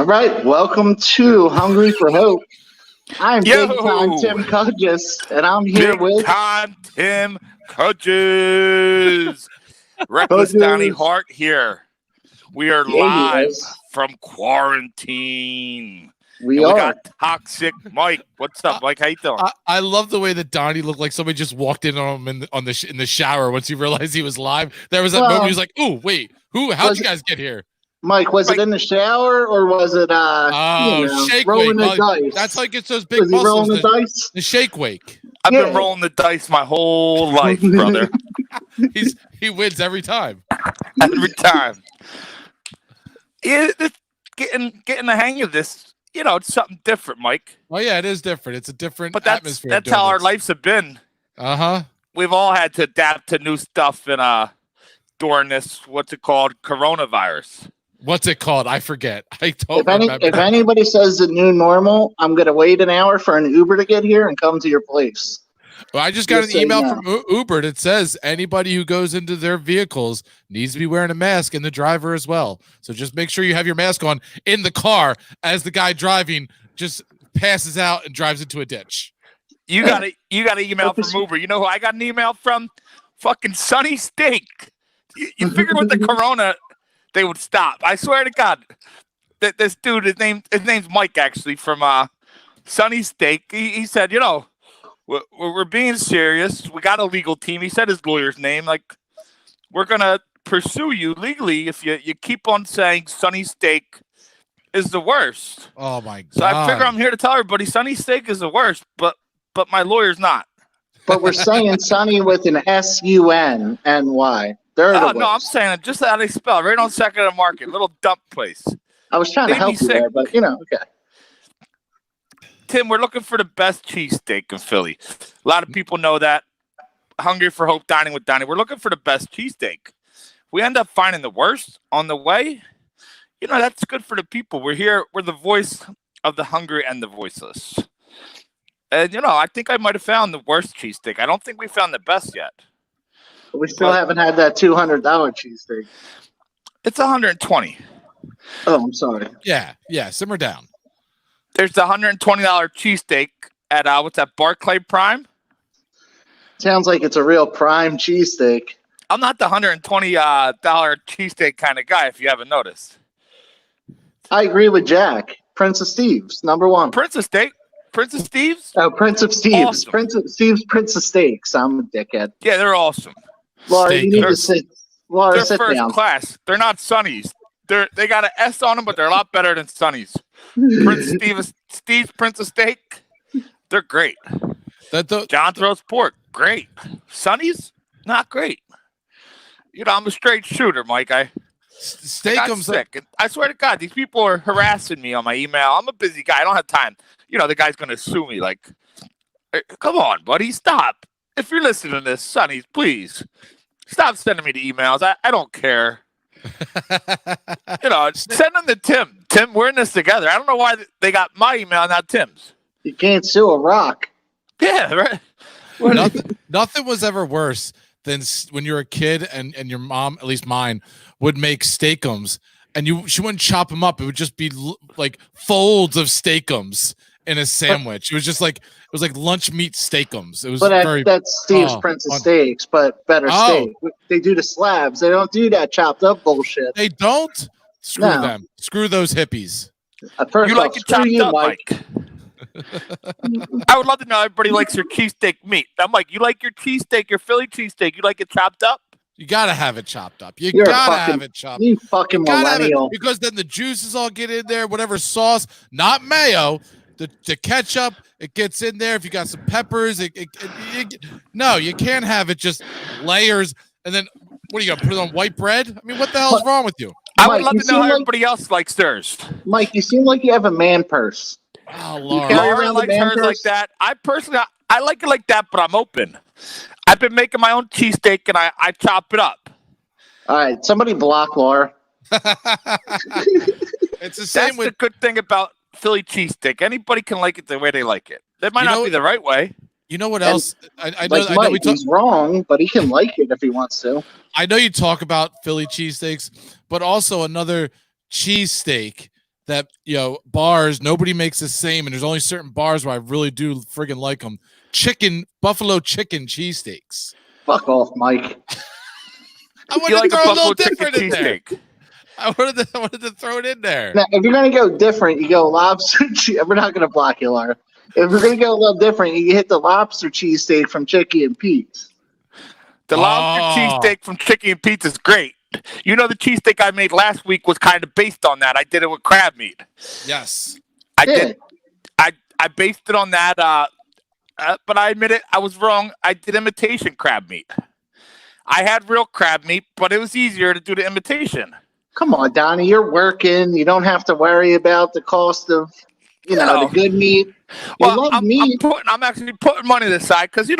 All right, welcome to Hungry for Hope. I'm Yo! Big Time Tim Cudges, and I'm here Big with time Tim Cudges. Reckless Donnie Cudges. Hart here. We are Yeah, he live is. from quarantine. We And we are. got Toxic Mike. What's up, Mike? How you doing? I love the way that Donnie looked like somebody just walked in on him in the shower once he realized he was live. There was that moment he was like, "Ooh, wait, how'd you guys get here?" Mike, was it in the shower or was it shake rolling wake. the dice? That's how he gets those big Was he rolling muscles. the dice? The shake wake. I've Yeah. been rolling the dice my whole life, brother. He wins every time. Every time. Yeah, getting the hang of this. You know, it's something different, Mike. Oh yeah, it is different. It's a different But atmosphere. that's how our lives have been. We've all had to adapt to new stuff and during this, what's it called, coronavirus. What's it called? I forget. I don't remember. If anybody says the new normal, I'm going to wait an hour for an Uber to get here and come to your place. Well, I just got an email from Uber that says anybody who goes into their vehicles needs to be wearing a mask, and the driver as well. So just make sure you have your mask on in the car as the guy driving just passes out and drives into a ditch. You got an email from Uber. You know who I got an email from? Fucking Sunny Steak. You figured with the corona they would stop. I swear to God, that this dude, his name's Mike, actually, from Sunny Steak. He said, you know, we're being serious. We got a legal team. He said his lawyer's name. Like, we're gonna pursue you legally if you keep on saying Sunny Steak is the worst. Oh my God! So I figure I'm here to tell everybody Sunny Steak is the worst, but my lawyer's not. But we're saying Sunny with an SUNNY. They're the worst. No, I'm saying it just how they spell. Right on Second and Market, little dump place. I was trying to help you there, but okay. Tim, we're looking for the best cheesesteak in Philly. A lot of people know that. Hungry for Hope, dining with Donnie. We're looking for the best cheesesteak. We end up finding the worst on the way. You know, that's good for the people. We're here. We're the voice of the hungry and the voiceless. And, you know, I think I might have found the worst cheesesteak. I don't think we found the best yet. We still haven't had that $200 cheesesteak. It's $120. Oh, I'm sorry. Yeah, simmer down. There's the $120 cheesesteak at what's that, Barclay Prime? Sounds like it's a real prime cheesesteak. I'm not the $120 cheesesteak kind of guy, if you haven't noticed. I agree with Jack. Prince of Steve's, number one. Prince of Steve's? Oh, Prince of Steve's. Awesome. Prince of Steve's, Prince of Steaks. I'm a dickhead. Yeah, they're awesome. Laura, you need to sit. Laura, they're sit first down. class. They're not Sunnies. They got an S on them, but they're a lot better than Sunnies. Steve's Prince of Steak, they're great. John's roast pork, great. Sunnies, not great. You know, I'm a straight shooter, Mike. I got sick. And I swear to God, these people are harassing me on my email. I'm a busy guy. I don't have time. You know, the guy's going to sue me. Like, come on, buddy, stop. If you're listening to this, Sunnies, please stop sending me the emails. I don't care. You know, send them to Tim. Tim, we're in this together. I don't know why they got my email, not Tim's. You can't sue a rock. Yeah, right. Nothing was ever worse than when you were a kid and your mom, at least mine, would make steakums, and she wouldn't chop them up. It would just be like folds of steakums in a sandwich. It was like lunch meat steakums. It was that's Steve's Prince of Steaks, but better steak. They do the slabs. They don't do that chopped up bullshit. They don't? Screw them. Screw those hippies. You like it chopped up, Mike. I would love to know everybody likes your cheesesteak meat. I'm like, you like your cheesesteak, your Philly cheesesteak, you like it chopped up? You gotta have it chopped up. You You're gotta have it chopped up. You fucking millennial. Because then the juices all get in there, whatever sauce, not mayo, the ketchup, it gets in there. If you got some peppers, no, you can't have it just layers. And then, what are you going to put it on white bread? I mean, what the hell's wrong with you? I would love to know how everybody else likes theirs. Mike, you seem like you have a man purse. Oh, Laura. Laura likes hers like that. I personally, I like it like that, but I'm open. I've been making my own cheesesteak, and I chop it up. All right, somebody block Laura. It's the same. That's the good thing about Philly cheesesteak. Anybody can like it the way they like it. That might not be the right way. You know what else? I know he's wrong, but he can like it if he wants to. I know you talk about Philly cheesesteaks, but also another cheesesteak that, bars, nobody makes the same, and there's only certain bars where I really do friggin' like them. Buffalo chicken cheesesteaks. Fuck off, Mike. I wanted to throw a little different in there. I wanted to throw it in there. Now, if you're going to go different, you go lobster We're not going to block you, Laura. If we're going to go a little different, you hit the lobster cheesesteak from Chicky and Pete's. The lobster cheesesteak from Chicky and Pete's is great. You know, the cheesesteak I made last week was kind of based on that. I did it with crab meat. Yes. I did. I based it on that, but I admit it, I was wrong. I did imitation crab meat. I had real crab meat, but it was easier to do the imitation. Come on, Donnie, you're working. You don't have to worry about the cost of, the good meat. I'm actually putting money aside because,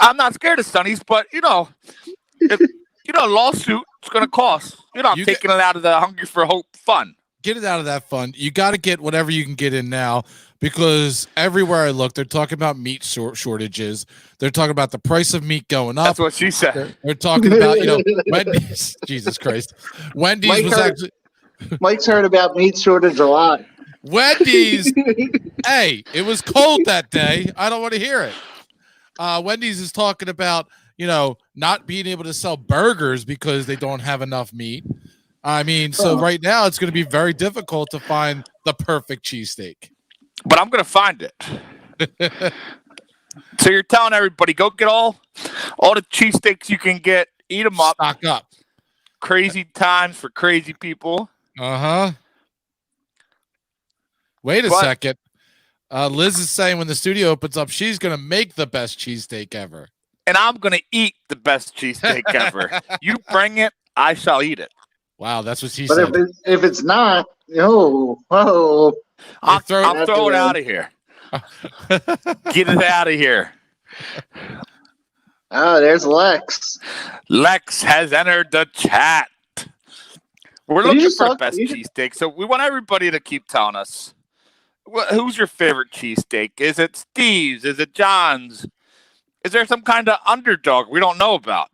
I'm not scared of Sonny's, but, lawsuit is going to cost. I'm taking it out of the Hungry for Hope fund. Get it out of that fund. You got to get whatever you can get in now, because everywhere I look, they're talking about meat shortages. They're talking about the price of meat going up. That's what she said. They're talking about, Wendy's. Jesus Christ. Wendy's Mike's heard about meat shortage a lot. Wendy's. Hey, it was cold that day. I don't want to hear it. Wendy's is talking about, not being able to sell burgers because they don't have enough meat. I mean, so right now it's going to be very difficult to find the perfect cheesesteak. But I'm going to find it. So you're telling everybody, go get all the cheesesteaks you can get, eat them up. Stock up. Crazy times for crazy people. Uh-huh. Wait a second. Liz is saying when the studio opens up, she's going to make the best cheesesteak ever. And I'm going to eat the best cheesesteak ever. You bring it, I shall eat it. Wow, that's what she said. But if it's not, I'm throwing it out of here. Get it out of here. Oh, there's Lex. Lex has entered the chat. We're looking for the best cheesesteak, so we want everybody to keep telling us. Who's your favorite cheesesteak? Is it Steve's? Is it John's? Is there some kind of underdog we don't know about?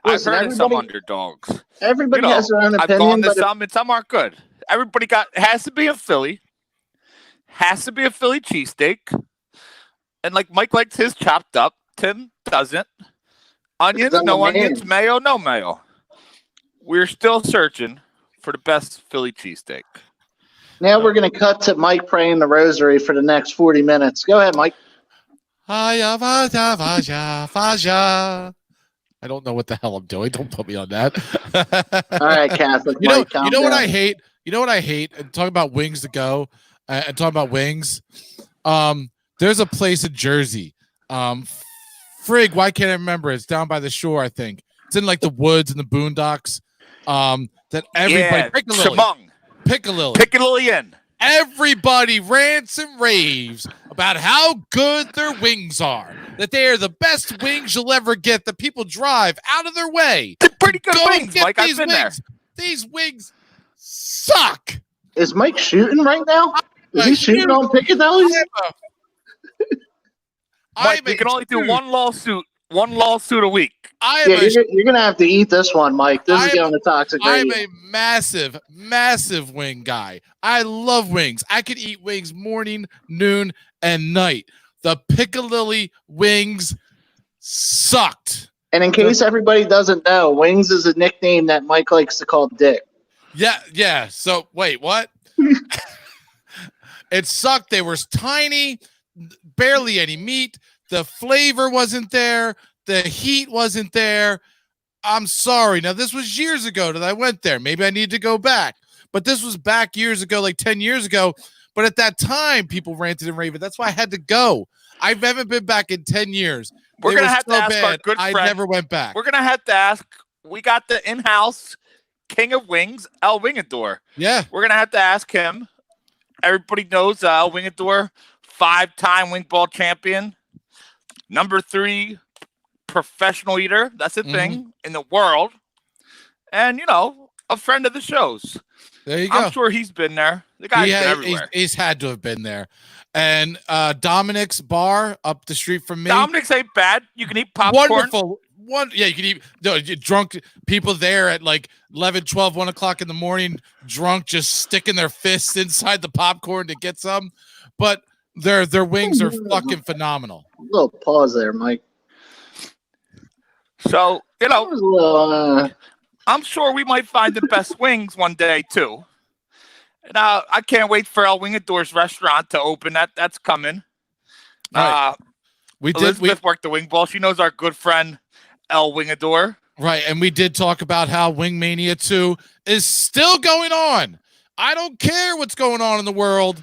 Listen, I've heard of some underdogs. Everybody has their own opinion. I've gone to some, and some aren't good. Everybody has to be a Philly. Has to be a Philly cheesesteak. And like Mike likes his chopped up. Tim doesn't. Onions, no onions. Mayo, no mayo. We're still searching for the best Philly cheesesteak. Now we're going to cut to Mike praying the rosary for the next 40 minutes. Go ahead, Mike. I don't know what the hell I'm doing. Don't put me on that. All right, Catholic. Mike, you know what I hate? You know what I hate? And talking about wings to go and talking about wings. There's a place in Jersey. Frig, why can't I remember? It's down by the shore, I think. It's in like the woods and the boondocks. That everybody Piccalilli Inn. Everybody rants and raves about how good their wings are. That they are the best wings you'll ever get. That people drive out of their way. They're pretty good wings, Mike. I've been there. These wings suck. Is Mike shooting right now? Is he shooting on Piccadilly? Mike, you can only do one lawsuit a week. You're going to have to eat this one, Mike. This is going to toxic. I'm a massive, massive wing guy. I love wings. I could eat wings morning, noon, and night. The Piccalilli wings sucked. And in case everybody doesn't know, Wings is a nickname that Mike likes to call Dick. Yeah. So, wait, what? It sucked. They were tiny, barely any meat. The flavor wasn't there. The heat wasn't there. I'm sorry. Now, this was years ago that I went there. Maybe I need to go back. But this was back years ago, like 10 years ago. But at that time, people ranted and raved. That's why I had to go. I haven't been back in 10 years. We're going to have to ask our good friend. I never went back. We're going to have to ask. We got the in-house king of wings, El Wingador. Yeah. We're going to have to ask him. Everybody knows El Wingador, 5-time wing ball champion, number 3 professional eater. That's a thing in the world. And, a friend of the shows. There you go. I'm sure he's been there. The guy's been everywhere. He's had to have been there. And Dominic's bar up the street from me. Dominic's ain't bad. You can eat popcorn. You could eat drunk people there at like 11, 12, 1 o'clock in the morning, drunk, just sticking their fists inside the popcorn to get some. But their wings are fucking phenomenal. A little pause there, Mike. So, I'm sure we might find the best wings one day too. And I can't wait for El Wingador's restaurant to open. That's coming. Right. Elizabeth worked the wing ball. She knows our good friend El Wingador. Right, and we did talk about how Wing Mania 2 is still going on. I don't care what's going on in the world.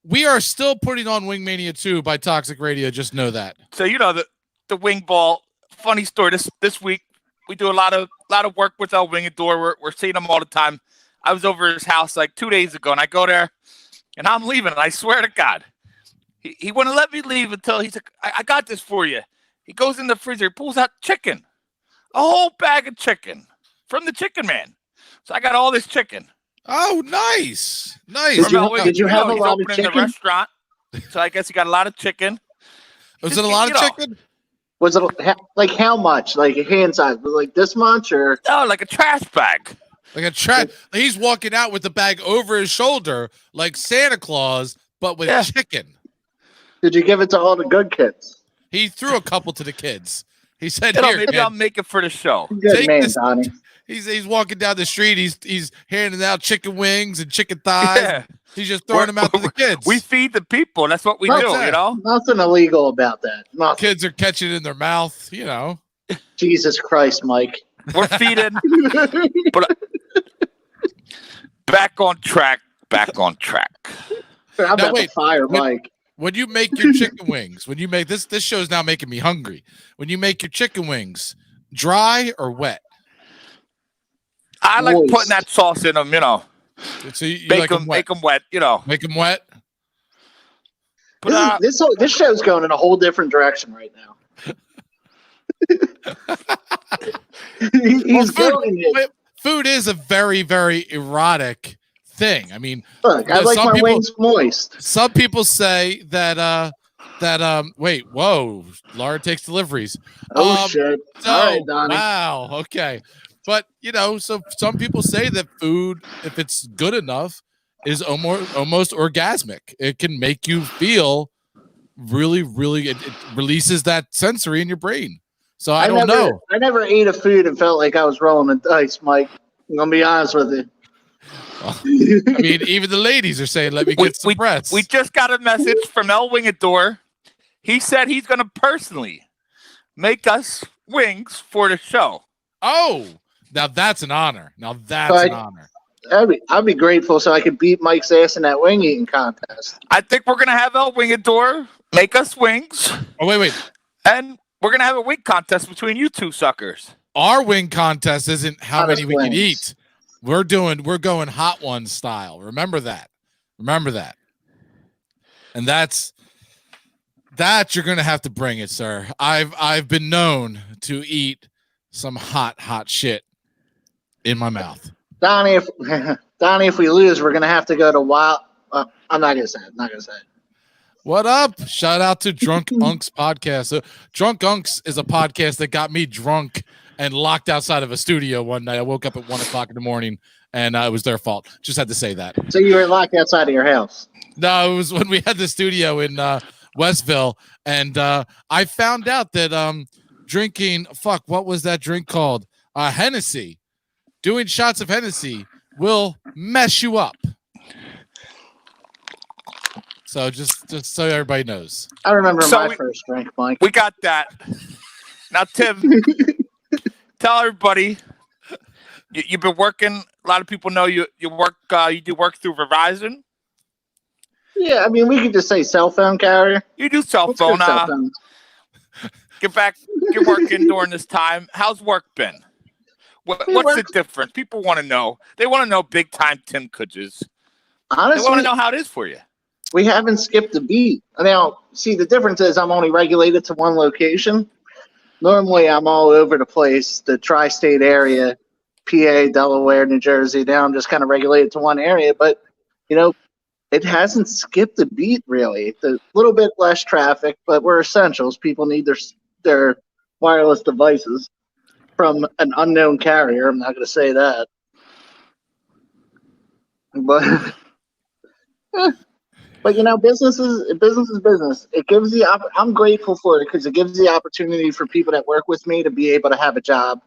We are still putting on Wing Mania 2 by Toxic Radio. Just know that. So the wing ball. Funny story. This week we do a lot of work with El Wingador. We're seeing him all the time. I was over his house like 2 days ago, and I go there, and I'm leaving. And I swear to God, he wouldn't let me leave until he's like, I got this for you. He goes in the freezer, he pulls out chicken, a whole bag of chicken from the Chicken Man. So I got all this chicken. Oh, nice. Did you have a lot of chicken? The restaurant, so I guess he got a lot of chicken. Was it a lot of chicken? Was it like how much? Like a hand size? Was it like this much or? No, like a trash bag. Like a trash. He's walking out with the bag over his shoulder like Santa Claus, but with chicken. Did you give it to all the good kids? He threw a couple to the kids. He said, maybe I'll make it for the show. Good man, Donnie. He's walking down the street. He's handing out chicken wings and chicken thighs. Yeah. He's just throwing them out to the kids. We feed the people. That's what we do, you know? Nothing illegal about that. Nothing. Kids are catching it in their mouth, you know. Jesus Christ, Mike. We're feeding. But back on track. How about the fire, Mike? When you make your chicken wings, when you make this show's now making me hungry. When you make your chicken wings, dry or wet? I like putting that sauce in them, you know. So you make them wet, you know. Make them wet. But, this show's going in a whole different direction right now. Food is a very, very erotic thing. I mean, look, I like my wings moist. Some people say that wait, whoa, Laura takes deliveries. Shit. So, all right, Donnie. Wow, okay. But so some people say that food, if it's good enough, is almost orgasmic. It can make you feel really, really. It releases that sensory in your brain. So I don't know. I never ate a food and felt like I was rolling the dice, Mike. I'm gonna be honest with you. I mean, even the ladies are saying, "Let me get some breaths." We just got a message from El Wingador. He said he's going to personally make us wings for the show. Oh, now that's an honor. An honor. I'd be grateful so I could beat Mike's ass in that wing eating contest. I think we're going to have El Wingador make us wings. Oh, wait. And we're going to have a wing contest between you two suckers. Our wing contest isn't how many we wings. can eat. We're going hot one style. Remember that. And that you're going to have to bring it, sir. I've been known to eat some hot shit in my mouth. Donnie, if we lose, we're going to have to go to Wild. I'm not going to say it. What up? Shout out to Drunk Unks podcast. So, Drunk Unks is a podcast that got me drunk and locked outside of a studio one night. I woke up at 1 o'clock in the morning, and it was their fault. Just had to say that. So you were locked outside of your house? No, it was when we had the studio in Westville, and I found out that drinking, what was that drink called? Hennessy. Doing shots of Hennessy will mess you up. So just so everybody knows. I remember my first drink, Mike. We got that. Now, Tim, tell everybody you've been working. A lot of people know you work. You do work through Verizon. Yeah, I mean, we could just say cell phone carrier. You do cell phone. Get working during this time. How's work been? What's the difference? People want to know. They want to know big time Tim Kudges. Honestly, they want to know how it is for you. We haven't skipped a beat. Now, see, the difference is I'm only regulated to one location. Normally, I'm all over the place, the tri-state area, PA, Delaware, New Jersey. Now I'm just kind of regulated to one area. But, it hasn't skipped a beat, really. A little bit less traffic, but we're essentials. People need their wireless devices. from an unknown carrier. I'm not going to say that, but but business is business. It gives I'm grateful for it because it gives the opportunity for people that work with me to be able to have a job,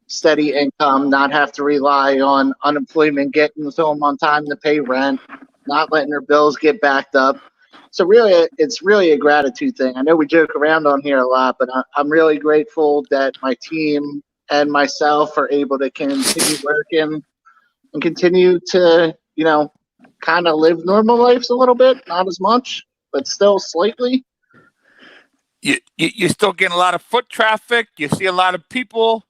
steady income, not have to rely on unemployment, getting them on time to pay rent, not letting their bills get backed up. So really, it's really a gratitude thing. I know we joke around on here a lot, but I'm really grateful that my team and myself are able to continue working and continue to, kind of live normal lives a little bit, not as much, but still slightly. You're still getting a lot of foot traffic. You see a lot of people.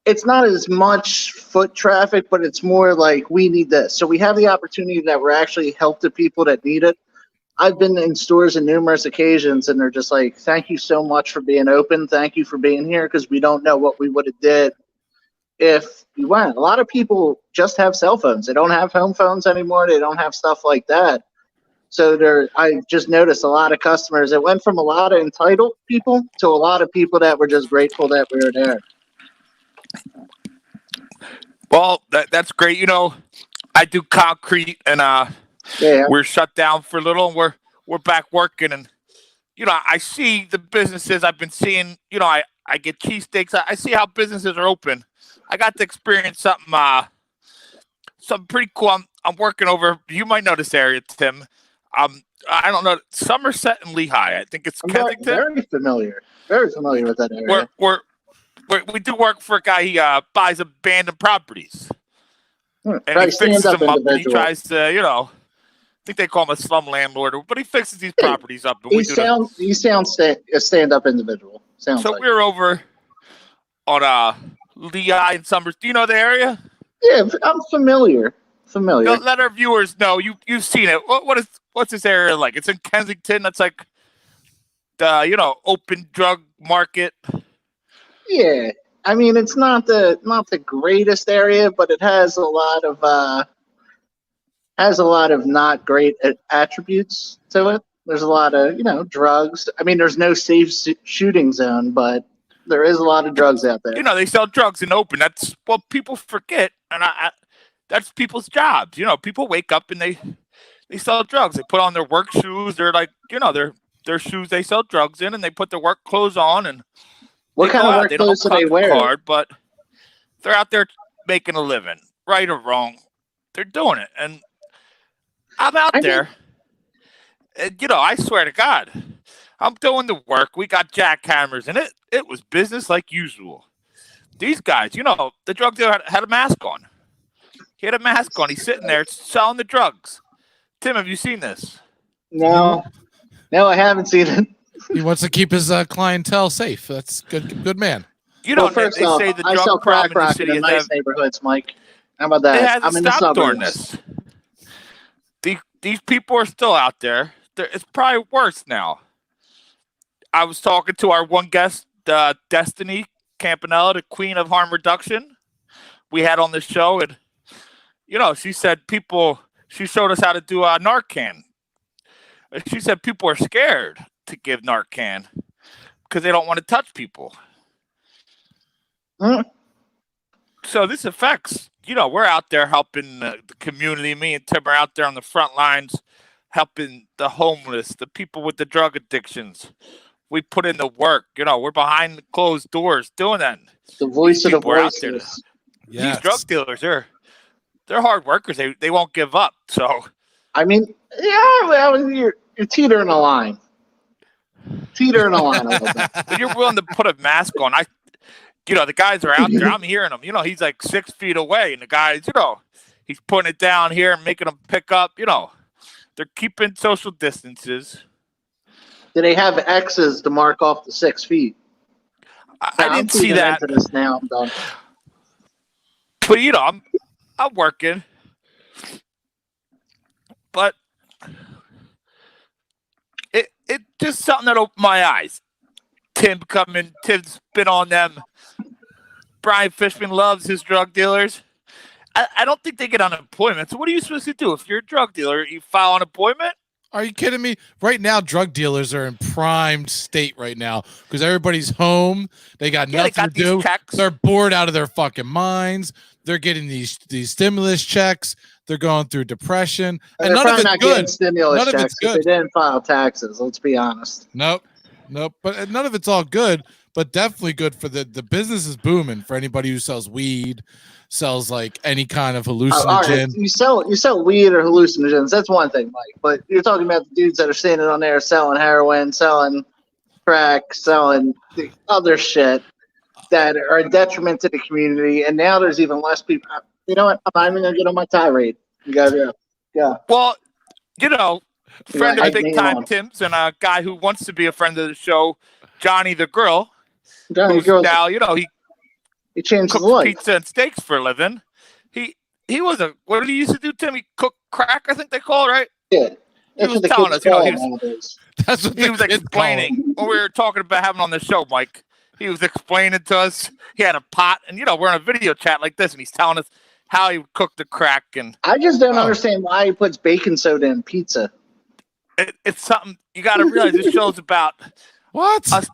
It's not as much foot traffic, but it's more like we need this. So we have the opportunity that we're actually help the people that need it. I've been in stores on numerous occasions, and they're just like, thank you so much for being open. Thank you for being here, because we don't know what we would have did if we weren't. A lot of people just have cell phones. They don't have home phones anymore. They don't have stuff like that. So I just noticed a lot of customers. It went from a lot of entitled people to a lot of people that were just grateful that we were there. Well, that's great. I do concrete, and we're shut down for a little, and we're back working. And I see the businesses I've been seeing. I get cheesesteaks. I see how businesses are open. I got to experience something pretty cool. I'm working over. You might know this area, Tim. I don't know, Somerset and Lehigh. I think it's Kensington. Very familiar with that area. We do work for a guy. He buys abandoned properties, and he fixes them up. And he tries to, I think they call him a slum landlord, but he fixes these properties up. And he sounds a stand-up individual. We're over on Lehigh and Summers. Do you know the area? Yeah, I'm familiar. Let our viewers know you've seen it. What's this area like? It's in Kensington. That's like the open drug market. Yeah, I mean, it's not the greatest area, but it has a lot of not great attributes to it. There's a lot of drugs. I mean, there's no safe shooting zone, but there is a lot of drugs out there. They sell drugs in open. That's what people forget, and that's people's jobs. People wake up and they sell drugs. They put on their work shoes. They're like, their shoes they sell drugs in, and they put their work clothes on and. What kind of work clothes do they wear? Hard, but they're out there making a living, right or wrong. They're doing it, and I'm out there. And, I swear to God, I'm doing the work. We got jackhammers, and it was business like usual. These guys, the drug dealer had a mask on. He had a mask on. He's sitting there selling the drugs. Tim, have you seen this? No, I haven't seen it. He wants to keep his clientele safe. That's good man. First off, say the drug I sell crack rock in nice neighborhoods, Mike. How about that? It hasn't stopped during this. These people are still out there. It's probably worse now. I was talking to our one guest, Destiny Campanella, the queen of harm reduction. We had on the show, and she said she showed us how to do Narcan. She said people are scared to give Narcan because they don't want to touch people. So this affects, we're out there helping the community. Me and Tim are out there on the front lines helping the homeless, the people with the drug addictions. We put in the work. We're behind the closed doors doing that. The voice of the voices. These drug dealers, they're hard workers. They won't give up. So, I mean, you're teetering a line. A little bit. But you're willing to put a mask on. The guys are out there. I'm hearing them. He's like 6 feet away, and the guys, he's putting it down here and making them pick up. They're keeping social distances. Do they have X's to mark off the 6 feet? I didn't see that. Into this now, I'm done. But I'm working. But it just something that opened my eyes. Tim's been on them. Brian Fishman loves his drug dealers. I don't think they get unemployment. So what are you supposed to do if you're a drug dealer? You file unemployment? Are you kidding me? Right now, drug dealers are in prime state right now because everybody's home. They got nothing to do. Checks. They're bored out of their fucking minds. They're getting these stimulus checks. They're going through depression. And none of it's good. Stimulus checks because they didn't file taxes. Let's be honest. Nope. But none of it's all good. But definitely good for the business is booming for anybody who sells weed, sells like any kind of hallucinogen. Right. You sell weed or hallucinogens. That's one thing, Mike. But you're talking about the dudes that are standing on there selling heroin, selling crack, selling the other shit that are a detriment to the community. And now there's even less people. You know what? I'm not even gonna get on my tirade. You guys are. Yeah. Well, friend of Big Time Tim's and a guy who wants to be a friend of the show, Johnny the Girl. Johnny the Girl. Now, he changed his cooks life. Pizza and steaks for a living. He was what did he used to do, Tim? He cooked crack, I think they call it, right? Yeah. He was telling us, that's what he was explaining when we were talking about having on the show, Mike. He was explaining to us. He had a pot, and we're in a video chat like this, and he's telling us how he would cook the crack. And I just don't understand why he puts baking soda in pizza. It's something you got to realize. This show's about us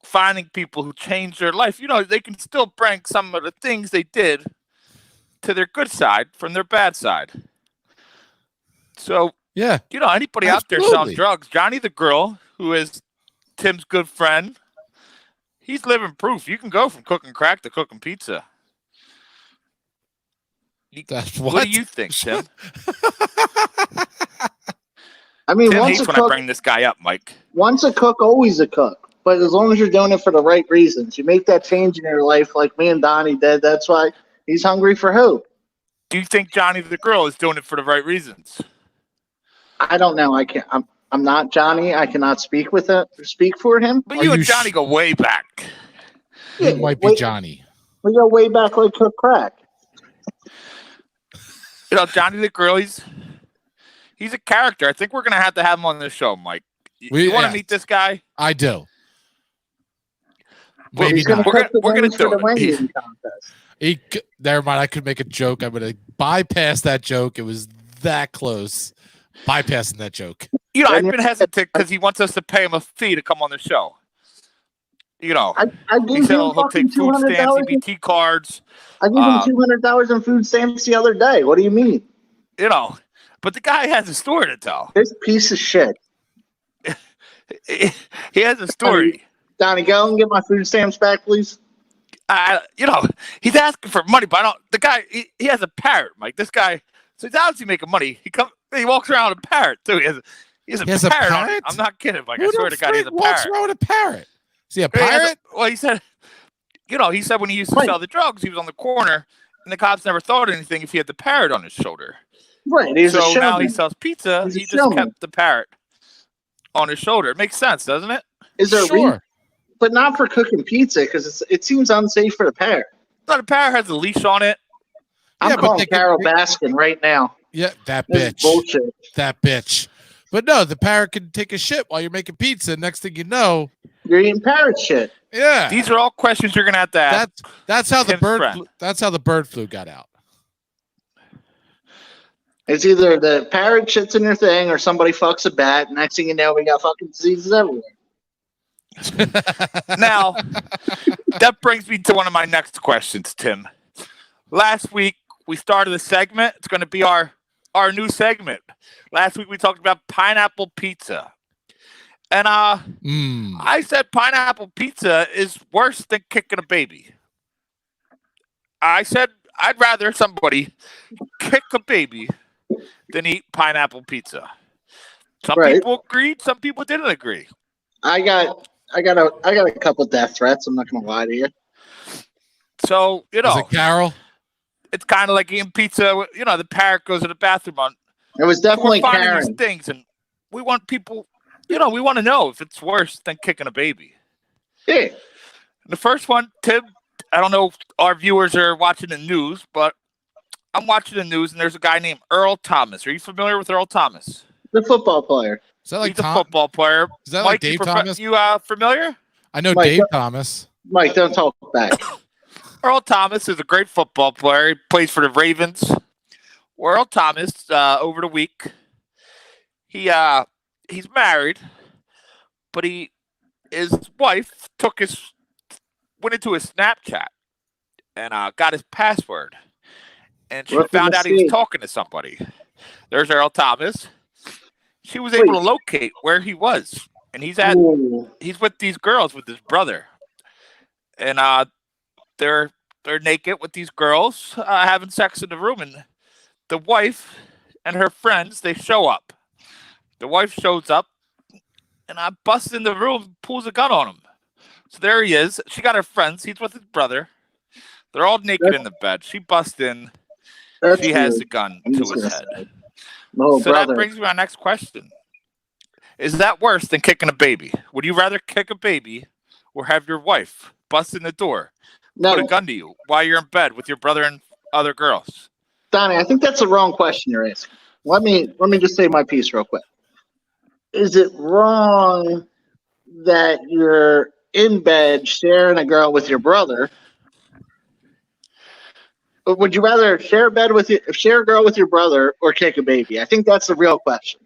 finding people who changed their life. They can still bring some of the things they did to their good side from their bad side. So, yeah, anybody out there selling drugs, Johnny the Girl, who is Tim's good friend, he's living proof. You can go from cooking crack to cooking pizza. What do you think, Tim? I mean, Tim hates when I bring this guy up, Mike. Once a cook, always a cook. But as long as you're doing it for the right reasons, you make that change in your life like me and Donnie did. That's why he's hungry for hope. Do you think Johnny the Girl is doing it for the right reasons? I don't know. I can't. I'm not Johnny. I cannot speak for him. But you and Johnny go way back. Yeah, it might be Johnny. We go way back like cook crack. Johnny the Girl, he's a character. I think we're going to have him on this show, Mike. You want to meet this guy? I do. Maybe not. We're going to do it. Never mind. I could make a joke. I'm going to bypass that joke. It was that close. Bypassing that joke. I've been hesitant because he wants us to pay him a fee to come on the show. He said he'll take food stamps, EBT cards. I gave him $200 in food stamps the other day. What do you mean? But the guy has a story to tell. This piece of shit. He has a story. Donnie, go and get my food stamps back, please. He's asking for money, but the guy, he has a parrot, Mike. This guy, so he's obviously making money. He walks around with a parrot, too. He has a parrot on it. I'm not kidding, Mike. I swear to God, he has a parrot. What's wrong with a parrot? Is he a pirate? He said, he said when he used to sell the drugs, he was on the corner, and the cops never thought anything if he had the parrot on his shoulder. Right. So now he sells pizza. He just kept the parrot on his shoulder. It makes sense, doesn't it? Is there sure? But not for cooking pizza because it seems unsafe for the parrot. No, the parrot has a leash on it. I'm calling Carol Baskin right now. Yeah, that bitch. Bullshit. That bitch. But no, the parrot can take a shit while you're making pizza. Next thing you know, you're eating parrot shit. Yeah. These are all questions you're gonna have to ask. That's how that's how the bird flu got out. It's either the parrot shits in your thing or somebody fucks a bat. Next thing you know, we got fucking diseases everywhere. Now, that brings me to one of my next questions, Tim. Last week we started a segment. It's going to be our new segment. Last week we talked about pineapple pizza. And I said pineapple pizza is worse than kicking a baby. I said I'd rather somebody kick a baby than eat pineapple pizza. Some people agreed, some people didn't agree. I got a couple death threats. I'm not going to lie to you. So, Is it Carol? It's kind of like eating pizza. The parrot goes to the bathroom on. It was definitely Karen. These things, and we want people. We want to know if it's worse than kicking a baby. Yeah. The first one, Tim. I don't know if our viewers are watching the news, but I'm watching the news, and there's a guy named Earl Thomas. Are you familiar with Earl Thomas? The football player. Is that like He's a football player. Is that Mike, like Dave Thomas? You familiar? I know Mike, Dave Thomas. Mike, don't talk back. Earl Thomas is a great football player. He plays for the Ravens. Earl Thomas, over the week, he he's married, but his wife went into his Snapchat and got his password, and she found out he was talking to somebody. There's Earl Thomas. She was able to locate where he was, and he's with these girls with his brother, and they're naked with these girls having sex in the room, and the wife and her friends, they show up. The wife shows up, and I busts in the room, pulls a gun on him. So there he is. She got her friends. He's with his brother. They're all naked in the bed. She busts in. She has the gun to his head. That brings me to my next question. Is that worse than kicking a baby? Would you rather kick a baby or have your wife bust in the door, put a gun to you while you're in bed with your brother and other girls? Donnie, I think that's the wrong question you're asking. Let me just say my piece real quick. Is it wrong that you're in bed sharing a girl with your brother? Or would you rather share a girl with your brother or kick a baby? I think that's the real question.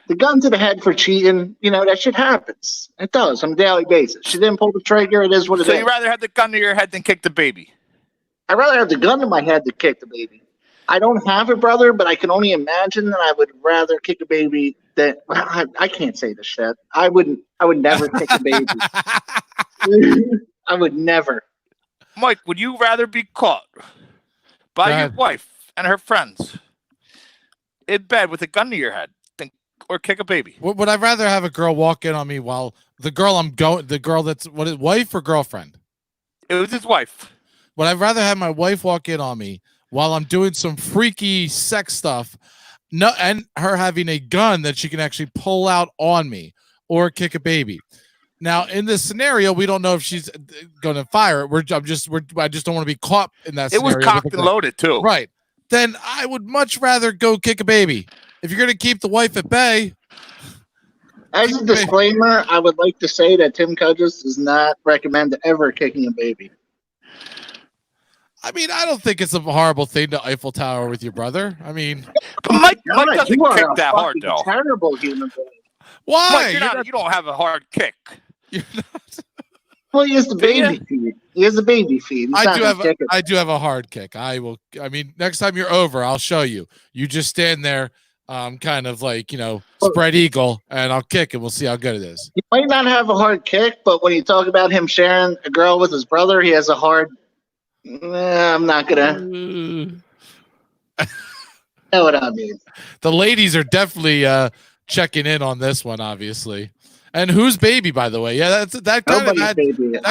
The gun to the head for cheating, that shit happens. It does on a daily basis. She didn't pull the trigger. It is what it is. So you'd rather have the gun to your head than kick the baby? I'd rather have the gun to my head than kick the baby. I don't have a brother, but I can only imagine that I would rather kick a baby than I can't say this shit. I would never kick a baby. I would never. Mike, would you rather be caught by your wife and her friends in bed with a gun to your head or kick a baby? Would I rather have a girl walk in on me while the girl that's wife or girlfriend? It was his wife. Would I rather have my wife walk in on me while I'm doing some freaky sex stuff, and her having a gun that she can actually pull out on me, or kick a baby? Now, in this scenario, we don't know if she's going to fire it. I just don't want to be caught in that scenario. It was cocked and loaded, too. Right. Then I would much rather go kick a baby. If you're going to keep the wife at bay. As a disclaimer, I would like to say that Tim Cudges does not recommend ever kicking a baby. I mean, I don't think it's a horrible thing to Eiffel Tower with your brother. I mean, but Mike doesn't kick that hard, though. Terrible human being. Why? Mike, you don't have a hard kick. You're not. Well, he has the baby feed. He has the baby feed. I do have a hard kick. I mean, next time you're over, I'll show you. You just stand there, kind of like, spread eagle, and I'll kick, and we'll see how good it is. He might not have a hard kick, but when you talk about him sharing a girl with his brother, he has a hard. I'm not gonna. Know what I mean. The ladies are definitely checking in on this one, obviously. And whose baby, by the way? Yeah, that kind of that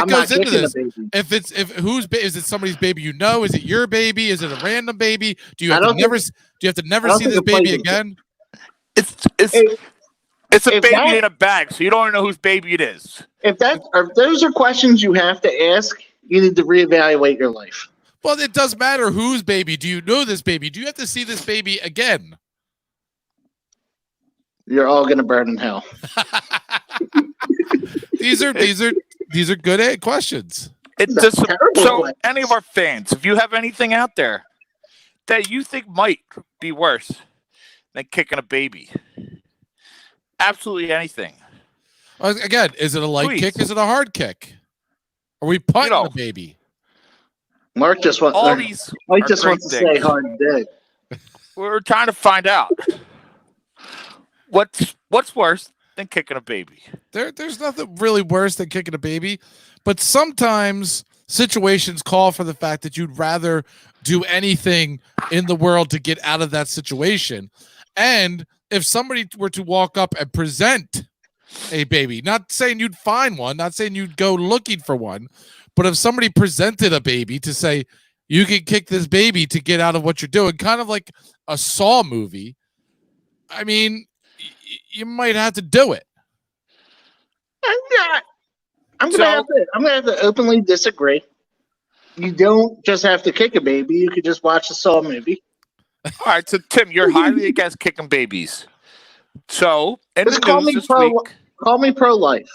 goes into this. Is it somebody's baby you know? Is it your baby? Is it a random baby? Do you have to never see this baby again? It's a baby in a bag, so you don't even know whose baby it is. If those are questions you have to ask, you need to reevaluate your life. Well, it does matter whose baby. Do you know this baby? Do you have to see this baby again? You're all gonna burn in hell. These are good questions. So any of our fans, if you have anything out there that you think might be worse than kicking a baby, absolutely anything. Again, is it a light kick? Is it a hard kick? Are we punting the baby? Mark just wants to say hard dick. We're trying to find out what's worse than kicking a baby. There's nothing really worse than kicking a baby, but sometimes situations call for the fact that you'd rather do anything in the world to get out of that situation. And if somebody were to walk up and present a baby, not saying you'd find one, not saying you'd go looking for one, but if somebody presented a baby to say, you can kick this baby to get out of what you're doing, kind of like a Saw movie, I mean, you might have to do it. I'm gonna have to openly disagree. You don't just have to kick a baby. You could just watch the Saw movie. All right, so Tim, you're highly against kicking babies. So call me pro-life.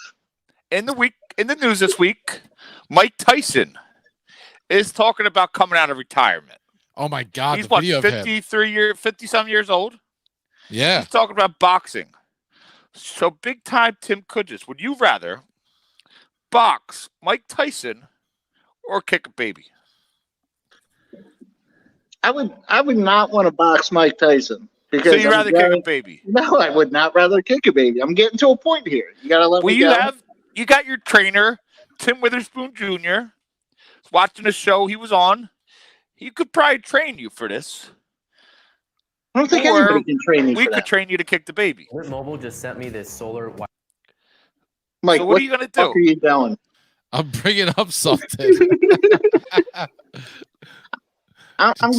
In the news this week, Mike Tyson is talking about coming out of retirement. Oh my God! He's 50-some years old. Yeah, he's talking about boxing. So big time Tim Kudges, would you rather box Mike Tyson or kick a baby? I would not want to box Mike Tyson. Because So you'd rather kick a baby? No, I would not rather kick a baby. I'm getting to a point here. You gotta let me go. You got your trainer, Tim Witherspoon Jr., watching the show he was on. He could probably train you for this. I don't think anybody can train you. We could train you to kick the baby. Mobile just sent me this solar. Mike, so what are you gonna do? What are you doing? I'm bringing up something. I'm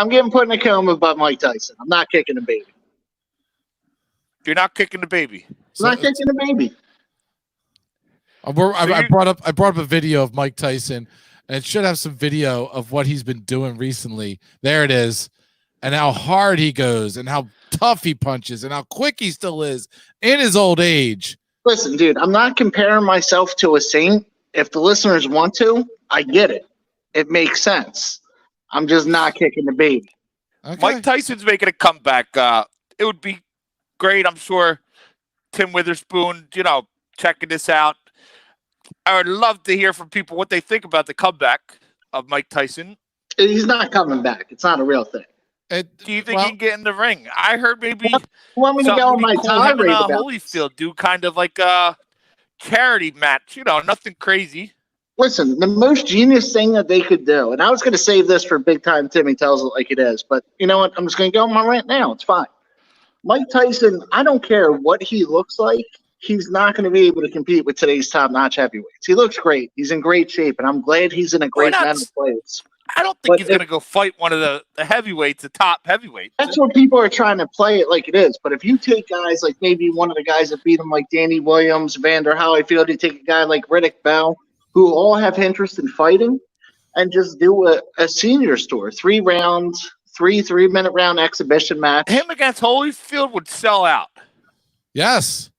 getting put in a coma about Mike Tyson. I'm not kicking a baby. You're not kicking the baby. I'm not kicking a baby. I brought up a video of Mike Tyson, and it should have some video of what he's been doing recently. There it is, and how hard he goes, and how tough he punches, and how quick he still is in his old age. Listen, dude, I'm not comparing myself to a saint. If the listeners want to, I get it. It makes sense. I'm just not kicking the baby. Okay. Mike Tyson's making a comeback. It would be great. I'm sure Tim Witherspoon, checking this out. I would love to hear from people what they think about the comeback of Mike Tyson. He's not coming back. It's not a real thing. Do you think he can get in the ring? I heard maybe you want me to go on my tirade about Holyfield do kind of like a charity match. Nothing crazy. Listen, the most genius thing that they could do, and I was going to save this for Big Time Timmy Tells It Like It Is, but you know what? I'm just going to go on my rant now. It's fine. Mike Tyson, I don't care what he looks like. He's not going to be able to compete with today's top-notch heavyweights. He looks great. He's in great shape, and I'm glad he's in a great mental place. I don't think he's going to go fight one of the heavyweights, the top heavyweights. That's what people are trying to play it like it is. But if you take guys like maybe one of the guys that beat him, like Danny Williams, Vander Holyfield, you take a guy like Riddick Bell, who all have interest in fighting, and just do a seniors tour, 3 rounds, three-minute round exhibition match. Him against Holyfield would sell out. Yes.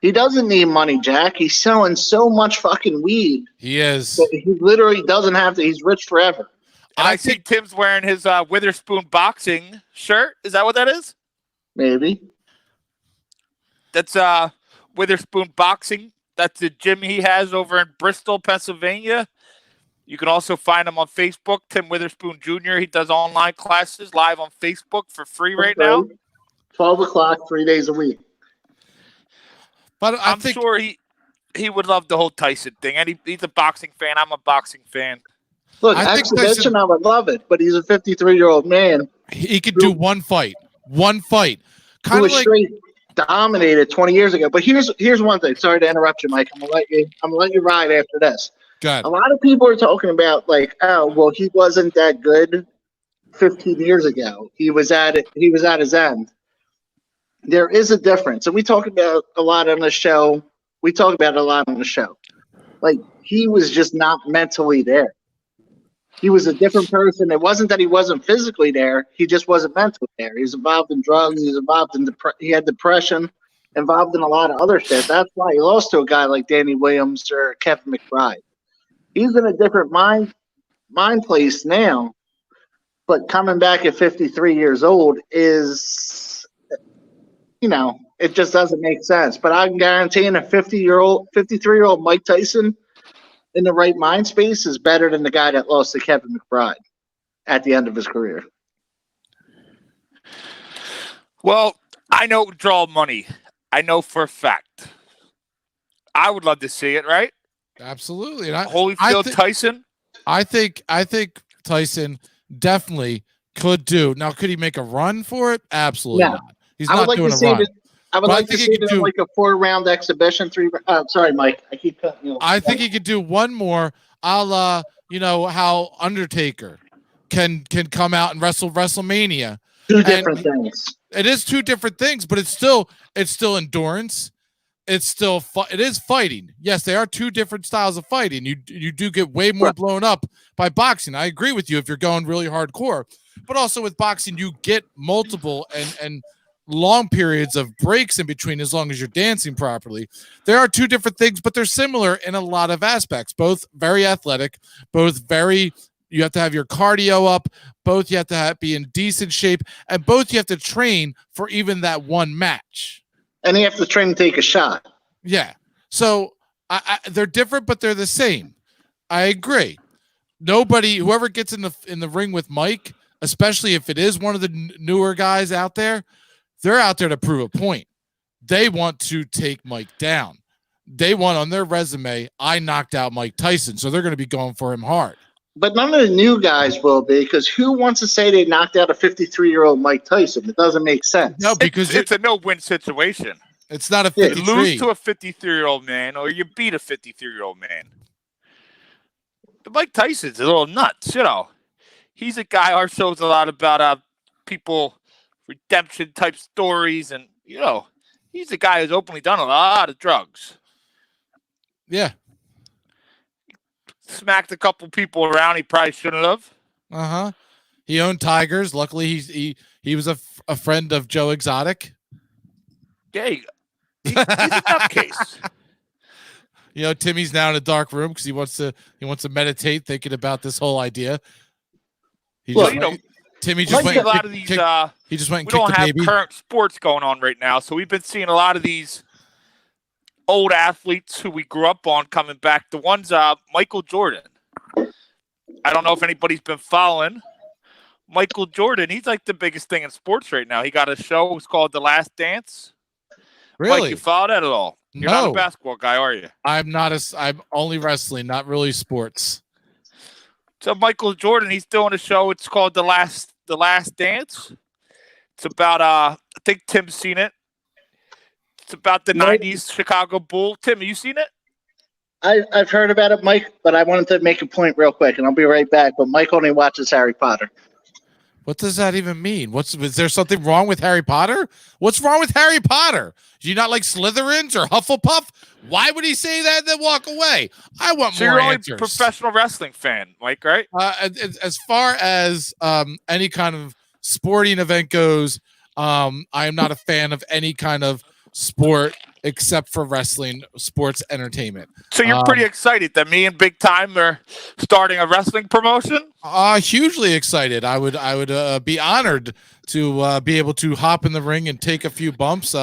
He doesn't need money, Jack. He's selling so much fucking weed. He is. He literally doesn't have to. He's rich forever. And I see Tim's wearing his Witherspoon boxing shirt. Is that what that is? Maybe. That's Witherspoon boxing. That's the gym he has over in Bristol, Pennsylvania. You can also find him on Facebook, Tim Witherspoon Jr. He does online classes live on Facebook for free right now. 12 o'clock, 3 days a week. But I'm sure he would love the whole Tyson thing. And he's a boxing fan. I'm a boxing fan. Look, exhibition, I would love it, but he's a 53-year-old man. He could do one fight. One fight. Kind of like straight dominated 20 years ago. But here's one thing. Sorry to interrupt you, Mike. I'm gonna let you ride after this. Good. A lot of people are talking about like, oh, well, he wasn't that good 15 years ago. He was at his end. There is a difference, and we talk about a lot on the show. Like, he was just not mentally there. He was a different person. It wasn't that he wasn't physically there. He just wasn't mentally there. He was involved in drugs. He was involved in he had depression, involved in a lot of other shit. That's why he lost to a guy like Danny Williams or Kevin McBride. He's in a different mind place now, but coming back at 53 years old is, it just doesn't make sense. But I'm guaranteeing a 53-year-old Mike Tyson in the right mind space is better than the guy that lost to Kevin McBride at the end of his career. Well, I know it would draw money. I know for a fact. I would love to see it, right? Absolutely. Holyfield, Tyson? I think Tyson definitely could do. Now, could he make a run for it? Absolutely not. He's not doing a run. I would like to see it in like a 4-round exhibition. Sorry, Mike. I keep cutting you off. I think he could do one more, a la, how Undertaker can come out and wrestle WrestleMania. Two different things. It is two different things, but it's still endurance. It is fighting. Yes, they are two different styles of fighting. You do get way more blown up by boxing. I agree with you if you're going really hardcore, but also with boxing, you get multiple and long periods of breaks in between as long as you're dancing properly. There are two different things, but they're similar in a lot of aspects. Both very athletic, you have to have your cardio up, both you have to be in decent shape, and both you have to train for even that one match. And you have to train to take a shot. Yeah. So they're different, but they're the same. I agree. Whoever gets in the ring with Mike, especially if it is one of the newer guys out there, they're out there to prove a point. They want to take Mike down. They want on their resume, I knocked out Mike Tyson, so they're going to be going for him hard. But none of the new guys will be, because who wants to say they knocked out a 53-year-old Mike Tyson? It doesn't make sense. No, because it's a no-win situation. It's not a 53. You lose to a 53-year-old man, or you beat a 53-year-old man. Mike Tyson's a little nuts, you know. He's a guy. Our show's a lot about people, redemption type stories, and you know, he's a guy who's openly done a lot of drugs. Yeah, smacked a couple people around he probably shouldn't have. He owned tigers. Luckily, he was a friend of Joe Exotic. Yeah, he's a nutcase. You know, Timmy's now in a dark room because he wants to meditate, thinking about this whole idea. Timmy just went. A lot of these. He just went. And we don't have baby. Current sports going on right now, so we've been seeing a lot of these old athletes who we grew up on coming back. The ones, Michael Jordan. I don't know if anybody's been following Michael Jordan. He's like the biggest thing in sports right now. He got a show. It's called The Last Dance. Really? Mike, you follow that at all? You're not a basketball guy, are you? I'm not. I'm only wrestling, not really sports. So Michael Jordan, he's doing a show. It's called The Last Dance. It's about I think Tim's seen it. It's about the 90s Chicago Bull. Tim, have you seen it? I've heard about it, Mike, but I wanted to make a point real quick, and I'll be right back. But Mike only watches Harry Potter. What does that even mean? Is there something wrong with Harry Potter? What's wrong with Harry Potter? Do you not like Slytherins or Hufflepuff? Why would he say that and then walk away? I want more answers. You're only a professional wrestling fan, Mike, right? As far as any kind of sporting event goes, I am not a fan of any kind of sport except for wrestling, sports entertainment. So you're pretty excited that me and Big Time are starting a wrestling promotion? Hugely excited. I would be honored to be able to hop in the ring and take a few bumps.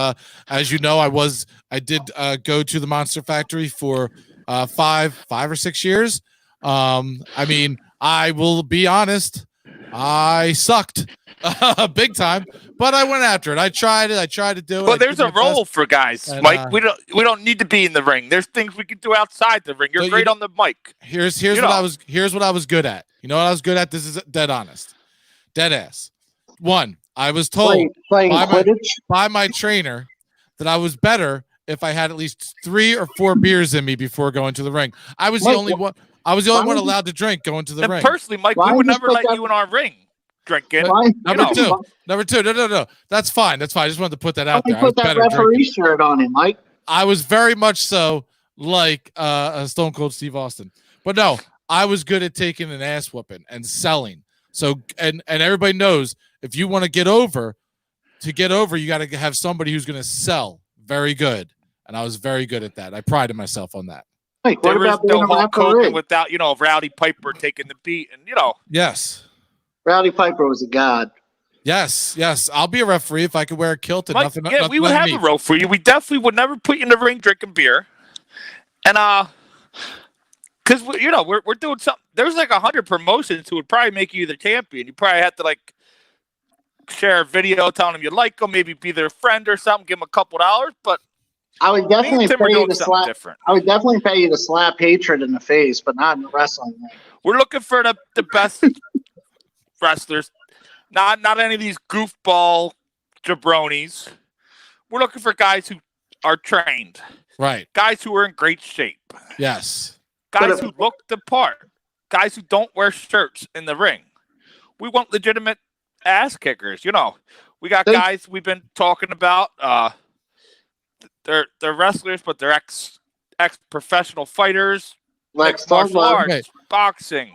As you know, I did go to the Monster Factory for 5 or 6 years. I mean, I will be honest, I sucked big time, but I went after it. I tried to do it. Well, there's a role for guys, and, Mike. We don't need to be in the ring. There's things we can do outside the ring. You're great on the mic. Here's what I was good at. You know what I was good at? This is dead honest. Dead ass. One, I was told by my trainer that I was better if I had at least 3 or 4 beers in me before going to the ring. I was the only one. I was the only one allowed to drink going to the ring. Personally, Mike, we would never let you in our ring drinking. Number two. No. That's fine. I just wanted to put that out there. Put that referee shirt on him, Mike. I was very much so like Stone Cold Steve Austin. But no, I was good at taking an ass whooping and selling. So and everybody knows if you want to get over, you got to have somebody who's going to sell very good. And I was very good at that. I prided myself on that. Like, what about no Hulk Hogan without, Rowdy Piper taking the beat and, Yes. Rowdy Piper was a god. Yes. I'll be a referee if I could wear a kilt and Mike, nothing. We would have a role for you. We definitely would never put you in the ring drinking beer. And, because, we're doing something. There's like 100 promotions who would probably make you the champion. You probably have to, like, share a video telling them you like them, maybe be their friend or something, give them a couple $, but I would definitely pay you to slap. Different. I would definitely pay you to slap hatred in the face, but not in the wrestling ring. We're looking for the best wrestlers, not any of these goofball jabronis. We're looking for guys who are trained, right? Guys who are in great shape. Yes. Guys who look the part. Guys who don't wear shirts in the ring. We want legitimate ass kickers. We got guys we've been talking about. They're wrestlers, but they're ex professional fighters, like martial arts, boxing.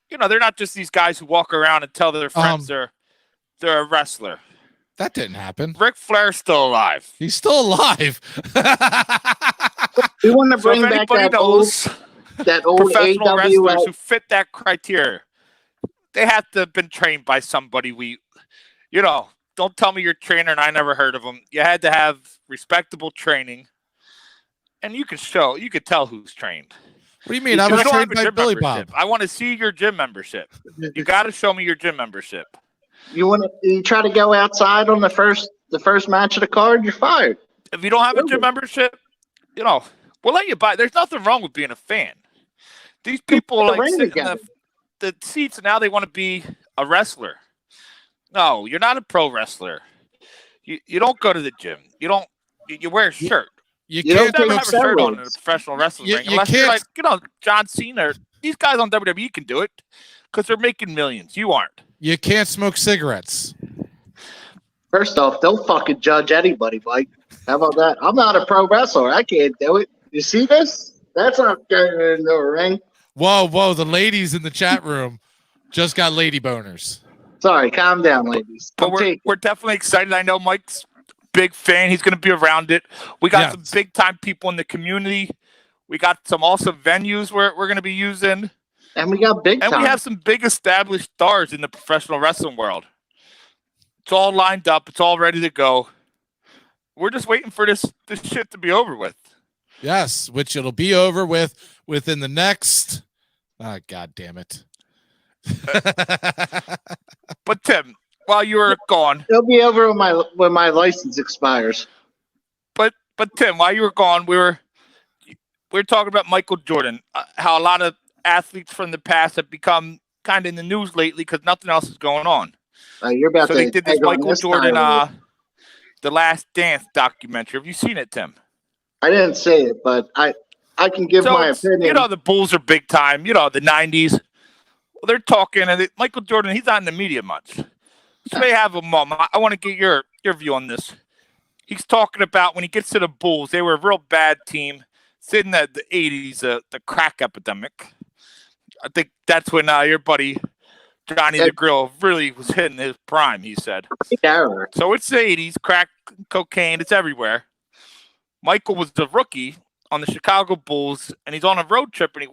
They're not just these guys who walk around and tell their friends they're a wrestler. That didn't happen. Ric Flair's still alive. He's still alive. We want to bring back that old professional AWS wrestlers who fit that criteria. They have to have been trained by somebody don't tell me you're a trainer and I never heard of him. You had to have respectable training, and you could tell who's trained. What do you mean? I was trained by Billy Bob. I want to see your gym membership. You got to show me your gym membership. You try to go outside on the first match of the card, you're fired. If you don't have a gym membership, we'll let you buy. There's nothing wrong with being a fan. These people are like sitting in the seats, and now they want to be a wrestler. No, you're not a pro wrestler. You don't go to the gym. You wear a shirt. You can't don't have a shirt on in a professional wrestling ring unless you're like, John Cena. These guys on WWE can do it because they're making millions. You aren't. You can't smoke cigarettes. First off, don't fucking judge anybody, Mike. How about that? I'm not a pro wrestler. I can't do it. You see this? That's not getting into a ring. Whoa. The ladies in the chat room just got lady boners. Sorry, calm down, ladies. But we're definitely excited. I know Mike's big fan. He's going to be around it. We got some big time people in the community. We got some awesome venues we're going to be using. And we got big time. And we have some big established stars in the professional wrestling world. It's all lined up. It's all ready to go. We're just waiting for this shit to be over with. Yes, which it'll be over with within the next. God damn it. But Tim, while you were gone, it'll be over when my license expires. But Tim, while you were gone, we were talking about Michael Jordan. How a lot of athletes from the past have become kind of in the news lately because nothing else is going on. You're about so to they did this Michael Jordan, The Last Dance documentary. Have you seen it, Tim? I didn't see it, but I can give my opinion. The Bulls are big time. The 90s. Well, they're talking, and Michael Jordan, he's not in the media much. So they have him. I want to get your view on this. He's talking about when he gets to the Bulls, they were a real bad team. It's in the 80s, the crack epidemic. I think that's when your buddy Johnny the Grill really was hitting his prime, he said. So it's the 80s, crack, cocaine, it's everywhere. Michael was the rookie on the Chicago Bulls, and he's on a road trip, and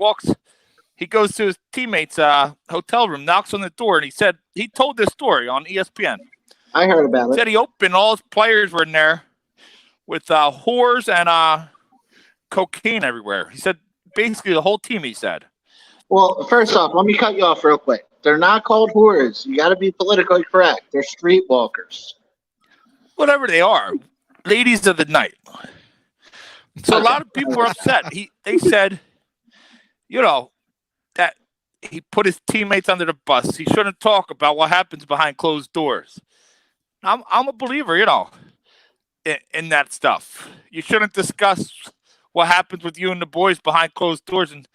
he goes to his teammate's hotel room, knocks on the door, and he told this story on ESPN. I heard about it. He said he opened, all his players were in there with whores and cocaine everywhere. He said basically the whole team, he said. Well, first off, let me cut you off real quick. They're not called whores. You got to be politically correct. They're streetwalkers. Whatever they are. Ladies of the night. So a lot of people were upset. They said, that he put his teammates under the bus. He shouldn't talk about what happens behind closed doors. I'm a believer, in that stuff. You shouldn't discuss what happens with you and the boys behind closed doors. And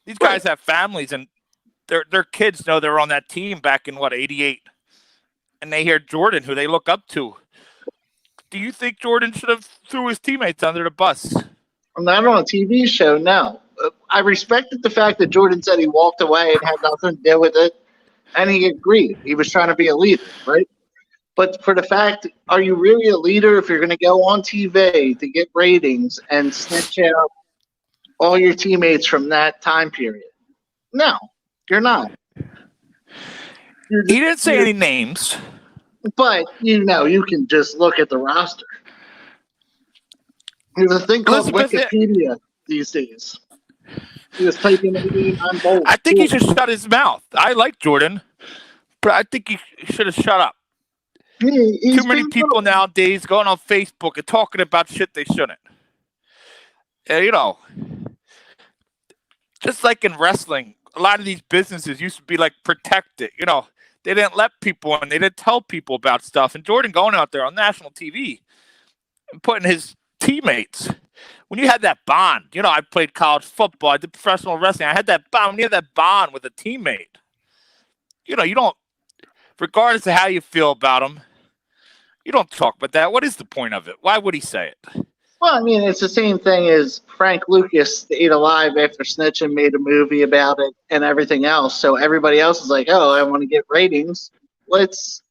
these guys have families, and their kids know they're on that team back in 88, and they hear Jordan, who they look up to. Do you think Jordan should have threw his teammates under the bus? I'm not on a TV show, no. I respected the fact that Jordan said he walked away and had nothing to do with it, and he agreed. He was trying to be a leader, right? But for the fact, are you really a leader if you're going to go on TV to get ratings and snitch out all your teammates from that time period? No, you're not. He didn't say any names. But, you can just look at the roster. There's a thing called Wikipedia these days. He was typing it on both. I think he should shut his mouth. I like Jordan, but I think he should have shut up. Too many people nowadays going on Facebook and talking about shit they shouldn't. Just like in wrestling, a lot of these businesses used to be like protected. They didn't let people in. They didn't tell people about stuff. And Jordan going out there on national TV and putting his teammates. When you had that bond, I played college football. I did professional wrestling. I had that bond. When you had that bond with a teammate, you don't, regardless of how you feel about him, you don't talk about that. What is the point of it? Why would he say it? Well, it's the same thing as Frank Lucas ate alive after snitching, made a movie about it and everything else. So everybody else is like, oh, I want to get ratings. Let's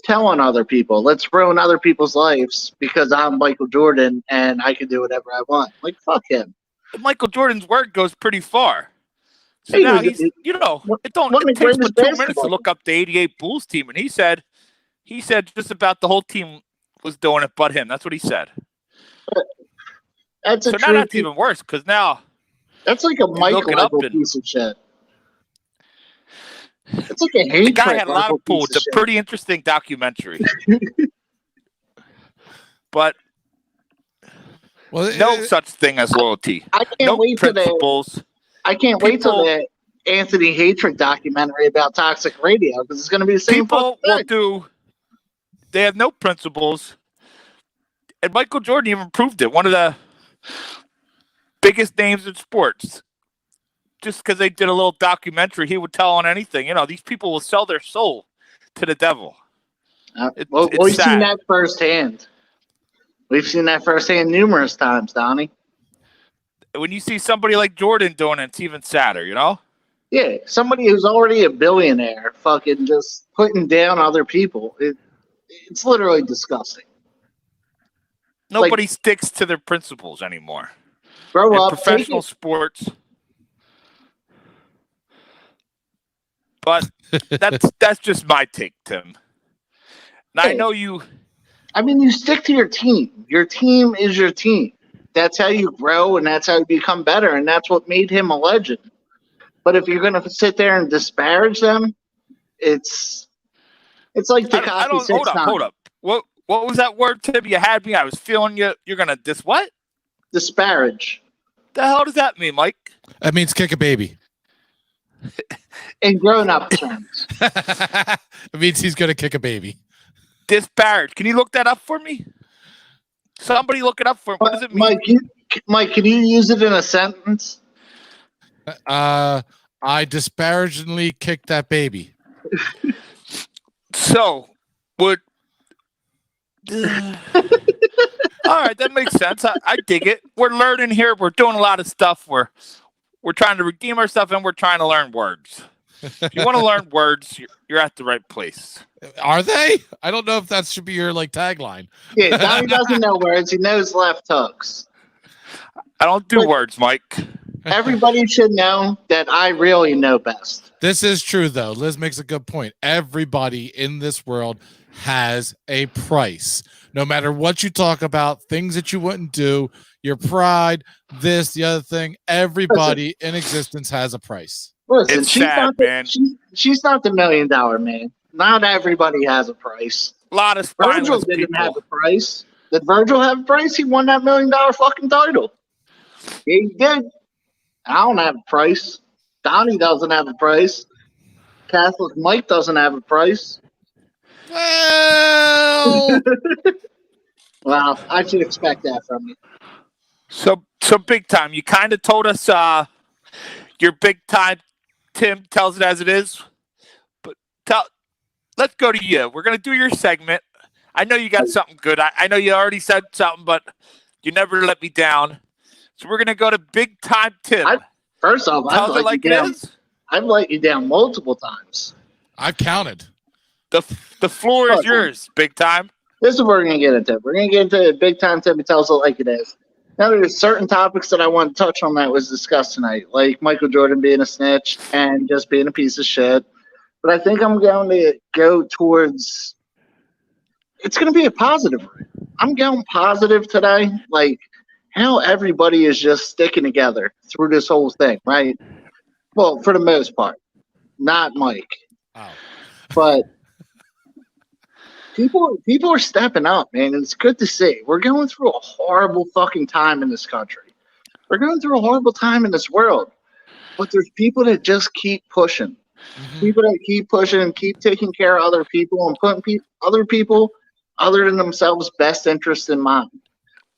tell on other people. Let's ruin other people's lives because I'm Michael Jordan and I can do whatever I want. Like, fuck him. Michael Jordan's word goes pretty far. So now it takes but 2 minutes to look up the 88 Bulls team. And he said He said just about the whole team was doing it but him. That's what he said. That's so now that's even worse because now that's like a Mike level piece of shit. It's like a hatred. The guy had a lot of pull. It's a pretty interesting documentary. But no such thing as loyalty. I can't wait principles. I can't wait till the Anthony Hatred documentary about toxic radio because it's going to be the same. People will do. They have no principles, and Michael Jordan even proved it. One of the biggest names in sports. Just because they did a little documentary, he would tell on anything. These people will sell their soul to the devil. We've seen that firsthand. We've seen that firsthand numerous times, Donnie. When you see somebody like Jordan doing it, it's even sadder, Yeah, somebody who's already a billionaire fucking just putting down other people. It's literally disgusting. Nobody sticks to their principles anymore. Grow in up. Professional sports. But that's just my take, Tim. And I know you. I mean, you stick to your team. Your team is your team. That's how you grow, and that's how you become better, and that's what made him a legend. But if you're going to sit there and disparage them, it's like the Hold up. What was that word, Tim? You had me. I was feeling you. You're going to what? Disparage. The hell does that mean, Mike? That means kick a baby. In grown-up terms. It means he's going to kick a baby. Disparage. Can you look that up for me? Somebody look it up for me. What does it mean? Mike, can you use it in a sentence? I disparagingly kicked that baby. So, all right, that makes sense. I dig it. We're learning here. We're doing a lot of stuff. We're trying to redeem ourselves, and we're trying to learn words. If you want to learn words, you're at the right place. Are they? I don't know if that should be your tagline. Yeah, Donnie doesn't know words. He knows left hooks. I don't do words, Mike. Everybody should know that I really know best. This is true, though. Liz makes a good point. Everybody in this world has a price. No matter what you talk about, things that you wouldn't do, your pride, this, the other thing, everybody in existence has a price. Listen, it's sad, man. She's not the $1 million man. Not everybody has a price. A lot of Virgil didn't have a price. Did Virgil have a price? He won that $1 million fucking title. Yeah, he did. I don't have a price. Donnie doesn't have a price. Catholic Mike doesn't have a price. Well, well, I should expect that from you. So big time. You kind of told us your big time. Tim tells it as it is. But let's go to you. We're gonna do your segment. I know you got something good. I know you already said something, but you never let me down. So we're gonna go to big time Tim. First off, I've let you down multiple times. I've counted. The floor is yours, big time. This is what we're gonna get into. We're gonna get into big time Tim. He tells it like it is. Now, there's certain topics that I want to touch on that was discussed tonight, like Michael Jordan being a snitch and just being a piece of shit. But I think I'm going to go towards – it's going to be a positive route. I'm going positive today, like how everybody is just sticking together through this whole thing, right? Well, for the most part. Not Mike. Oh. But – People are stepping up, man, and it's good to see. We're going through a horrible fucking time in this country. We're going through a horrible time in this world. But there's people that just keep pushing. Mm-hmm. People that keep pushing and keep taking care of other people and putting other people other than themselves' best interest in mind.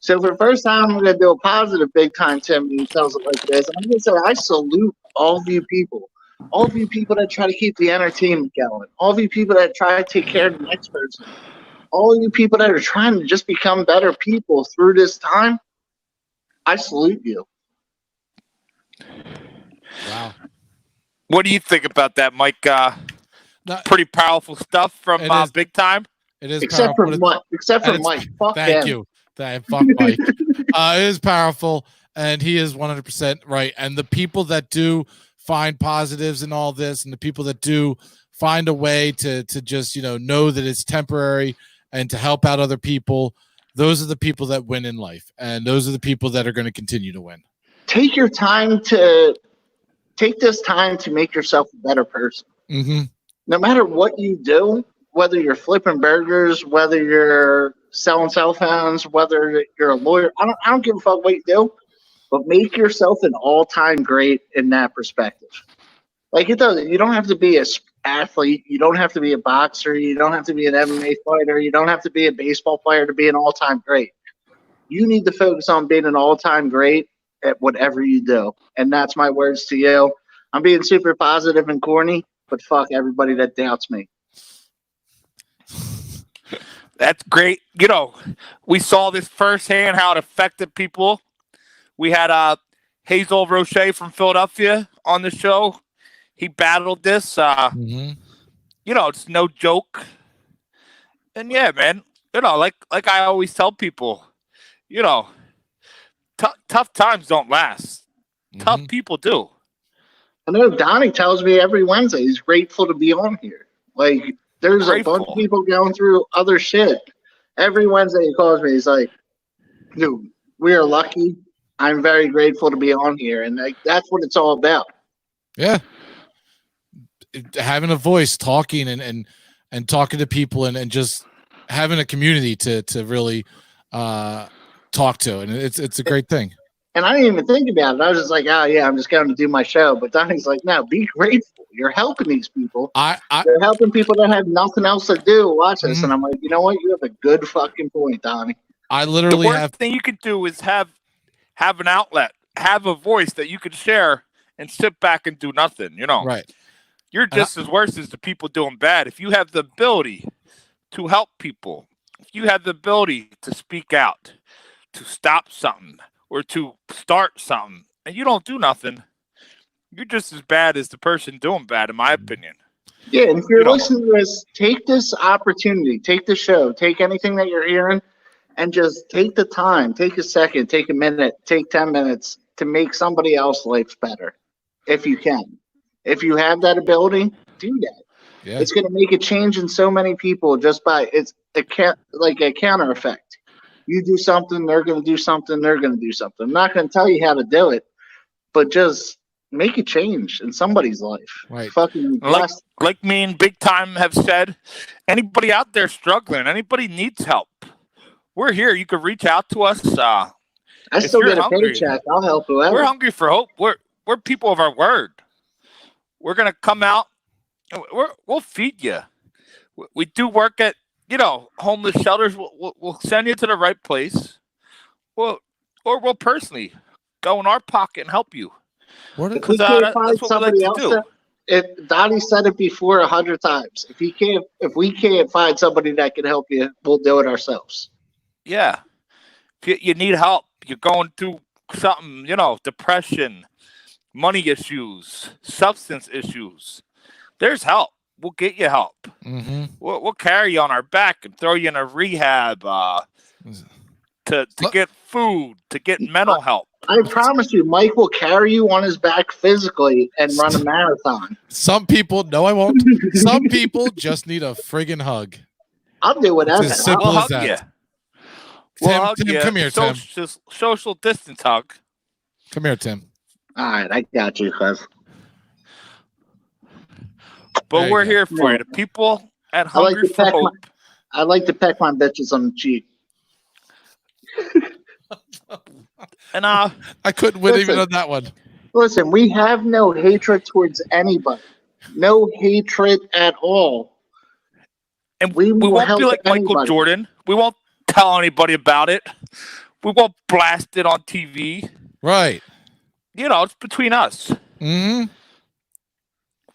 So for the first time, I'm going to do a positive big time Tim who tells it like this. I'm going to say I salute all of you people. All of you people that try to keep the entertainment going. All of you people that try to take care of the next person. All of you people that are trying to just become better people through this time. I salute you. Wow. What do you think about that, Mike? Pretty powerful stuff from big time. It is except powerful. For Mike. Fuck thank him. you. Fuck Mike. It is powerful, and he is 100% right. And the people that do find positives in all this, and the people that do find a way to just, know that it's temporary and to help out other people, those are the people that win in life. And those are the people that are going to continue to win. Take this time to make yourself a better person. Mm-hmm. No matter what you do, whether you're flipping burgers, whether you're selling cell phones, whether you're a lawyer, I don't give a fuck what you do, but make yourself an all-time great in that perspective. Like, you don't have to be an athlete, you don't have to be a boxer, you don't have to be an MMA fighter, you don't have to be a baseball player to be an all-time great. You need to focus on being an all-time great at whatever you do. And that's my words to you. I'm being super positive and corny, but fuck everybody that doubts me. That's great. We saw this firsthand, how it affected people. We had Hazel Roche from Philadelphia on the show. He battled this. It's no joke. And yeah, man, like I always tell people, tough times don't last. Tough people do. I know Donnie tells me every Wednesday he's grateful to be on here. Like, there's a bunch of people going through other shit. Every Wednesday he calls me. He's like, dude, we are lucky. I'm very grateful to be on here. And that's what it's all about. Yeah. Having a voice, talking and talking to people and just having a community to really talk to. And it's a great thing. And I didn't even think about it. I was just like, oh, yeah, I'm just going to do my show. But Donnie's like, no, be grateful. You're helping these people. You're helping people that have nothing else to do. Watch this. And I'm like, you know what? You have a good fucking point, Donnie. I literally the worst thing you could do is have an outlet, have a voice that you could share and sit back and do nothing, Right. You're just as worse as the people doing bad. If you have the ability to help people, if you have the ability to speak out, to stop something, or to start something, and you don't do nothing, you're just as bad as the person doing bad, in my opinion. Yeah, and if you're listening to this, take this opportunity, take the show, take anything that you're hearing, and just take the time, take a second, take a minute, take 10 minutes to make somebody else's life better, if you can. If you have that ability, do that. Yeah. It's going to make a change in so many people just by like a counter effect. You do something, they're going to do something, they're going to do something. I'm not going to tell you how to do it, but just make a change in somebody's life. Right. Fucking like me and Big Time have said, anybody out there struggling, anybody needs help, we're here. You can reach out to us. I still get a paycheck. I'll help whoever. We're hungry for hope. We're people of our word. We're going to come out. We'll feed you. We do work at, homeless shelters. We'll send you to the right place. Or we'll personally go in our pocket and help you. If we can't find somebody else, if Donnie said it before 100 times, if we can't find somebody that can help you, we'll do it ourselves. Yeah. If you need help, you're going through something, depression, money issues, substance issues, there's help. We'll get you help. Mm-hmm. We'll carry you on our back and throw you in a rehab to get food, to get mental help. I promise you, Mike will carry you on his back physically and run a marathon. Some people, no, I won't. Some people just need a friggin' hug. I'll do whatever. It's as simple as that. Tim, come here, Tim. Social distance hug. Come here, Tim. All right, I got you, cuz. But we're here for you. The people at Hungry for Hope. I like to peck my bitches on the cheek. And I couldn't win even on that one. Listen, we have no hatred towards anybody. No hatred at all. And we won't be like Michael Jordan. We won't tell anybody about it. We won't blast it on TV. Right. It's between us. Mm-hmm.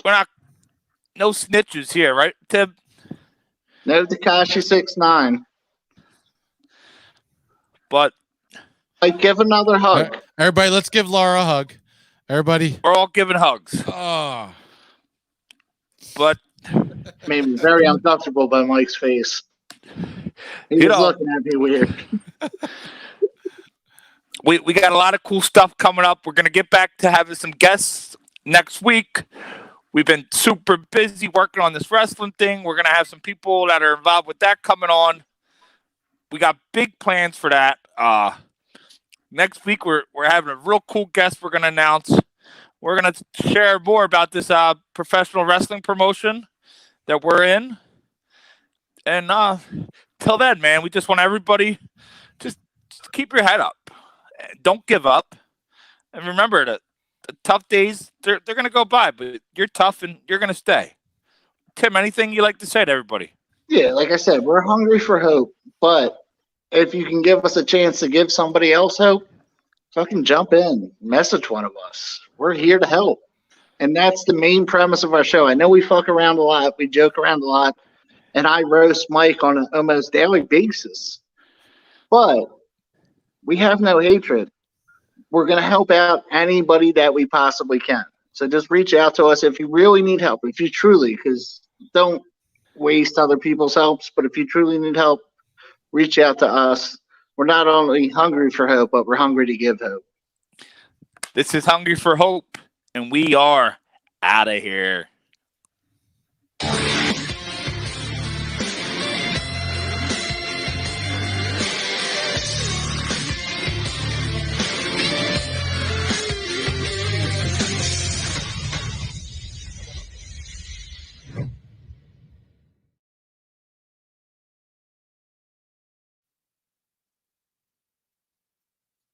We're not no snitches here, right, Tim? No Tekashi 6ix9ine. But give another hug. Everybody, let's give Laura a hug. Everybody. We're all giving hugs. Oh. But made me very uncomfortable by Mike's face. He was looking at me weird. We got a lot of cool stuff coming up. We're going to get back to having some guests next week. We've been super busy working on this wrestling thing. We're going to have some people that are involved with that coming on. We got big plans for that. Next week, we're having a real cool guest we're going to announce. We're going to share more about this professional wrestling promotion that we're in. And till then, man, we just want everybody just keep your head up. Don't give up. And remember that the tough days, they're going to go by, but you're tough and you're going to stay. Tim, anything you like to say to everybody? Yeah, like I said, we're hungry for hope, but if you can give us a chance to give somebody else hope, fucking jump in, message one of us. We're here to help. And that's the main premise of our show. I know we fuck around a lot, we joke around a lot, and I roast Mike on an almost daily basis. But we have no hatred. We're going to help out anybody that we possibly can. So just reach out to us if you really need help. If you truly, because don't waste other people's helps, but if you truly need help, reach out to us. We're not only hungry for hope, but we're hungry to give hope. This is Hungry for Hope, and we are out of here.